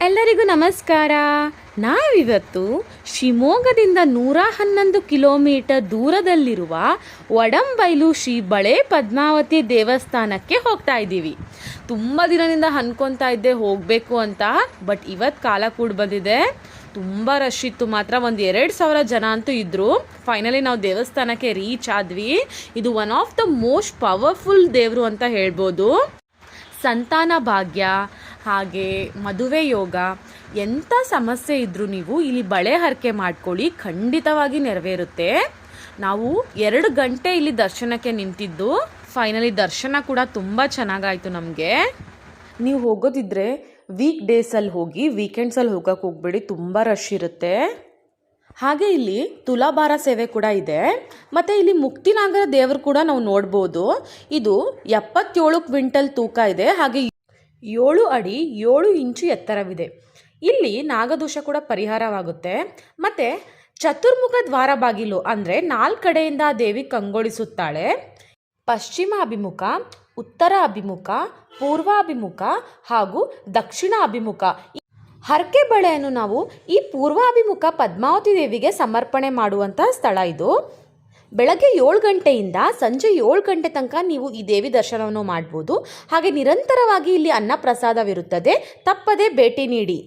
ಎಲ್ಲರಿಗೂ ನಮಸ್ಕಾರ. ನಾವಿವತ್ತು ಶಿವಮೊಗ್ಗದಿಂದ 111 ಕಿಲೋಮೀಟರ್ ದೂರದಲ್ಲಿರುವ ಒಡಂಬೈಲು ಶ್ರೀ ಬಳೆ ಪದ್ಮಾವತಿ ದೇವಸ್ಥಾನಕ್ಕೆ ಹೋಗ್ತಾ ಇದ್ದೀವಿ. ತುಂಬ ದಿನದಿಂದ ಅನ್ಕೊತಾ ಇದ್ದೆ ಹೋಗಬೇಕು ಅಂತ, ಬಟ್ ಇವತ್ತು ಕಾಲ ಕೂಡ ಬಂದಿದೆ. ತುಂಬ ರಶ್ ಇತ್ತು, ಮಾತ್ರ ಒಂದು 2,000 ಜನ ಅಂತೂ ಇದ್ದರು. ಫೈನಲಿ ನಾವು ದೇವಸ್ಥಾನಕ್ಕೆ ರೀಚ್ ಆದ್ವಿ. ಇದು one of the most powerful ದೇವರು ಅಂತ ಹೇಳ್ಬೋದು. ಸಂತಾನ ಭಾಗ್ಯ ಹಾಗೆ ಮದುವೆ ಯೋಗ, ಎಂಥ ಸಮಸ್ಯೆ ಇದ್ದರೂ ನೀವು ಇಲ್ಲಿ ಬಳೆ ಹರಕೆ ಮಾಡ್ಕೊಳ್ಳಿ, ಖಂಡಿತವಾಗಿ ನೆರವೇರುತ್ತೆ. ನಾವು 2 ಗಂಟೆ ಇಲ್ಲಿ ದರ್ಶನಕ್ಕೆ ನಿಂತಿದ್ದು. ಫೈನಲಿ ದರ್ಶನ ಕೂಡ ತುಂಬ ಚೆನ್ನಾಗಾಯಿತು ನಮಗೆ. ನೀವು ಹೋಗೋದಿದ್ರೆ ವೀಕ್ ಡೇಸಲ್ಲಿ ಹೋಗಿ, ವೀಕೆಂಡ್ಸಲ್ಲಿ ಹೋಗೋಕ್ಕೆ ಹೋಗ್ಬೇಡಿ, ತುಂಬ ರಶ್ ಇರುತ್ತೆ. ಹಾಗೆ ಇಲ್ಲಿ ತುಲಾಭಾರ ಸೇವೆ ಕೂಡ ಇದೆ. ಮತ್ತು ಇಲ್ಲಿ ಮುಕ್ತಿನಾಗರ ದೇವರು ಕೂಡ ನಾವು ನೋಡ್ಬೋದು. ಇದು 77 ಕ್ವಿಂಟಲ್ ತೂಕ ಇದೆ. ಹಾಗೆ 7 ಅಡಿ 7 ಇಂಚು ಎತ್ತರವಿದೆ. ಇಲ್ಲಿ ನಾಗದೋಷ ಕೂಡ ಪರಿಹಾರವಾಗುತ್ತೆ. ಮತ್ತು ಚತುರ್ಮುಖ ದ್ವಾರ ಬಾಗಿಲು ಅಂದರೆ 4 ಕಡೆಯಿಂದ ದೇವಿ ಕಂಗೊಳಿಸುತ್ತಾಳೆ. ಪಶ್ಚಿಮ ಅಭಿಮುಖ, ಉತ್ತರ ಅಭಿಮುಖ, ಪೂರ್ವ ಅಭಿಮುಖ ಹಾಗೂ ದಕ್ಷಿಣ ಅಭಿಮುಖ. ಹರಕೆ ಬಳೆಯನ್ನು ನಾವು ಈ ಪೂರ್ವಾಭಿಮುಖ ಪದ್ಮಾವತಿ ದೇವಿಗೆ ಸಮರ್ಪಣೆ ಮಾಡುವಂತಹ ಸ್ಥಳ ಇದು. ಬೆಳಗ್ಗೆ 7 ಗಂಟೆಯಿಂದ ಸಂಜೆ 7 ಗಂಟೆ ತನಕ ನೀವು ಈ ದೇವಿ ದರ್ಶನವನ್ನು ಮಾಡ್ಬೋದು. ಹಾಗೆ ನಿರಂತರವಾಗಿ ಇಲ್ಲಿ ಅನ್ನ ಪ್ರಸಾದವಿರುತ್ತದೆ, ತಪ್ಪದೇ ಭೇಟಿ ನೀಡಿ.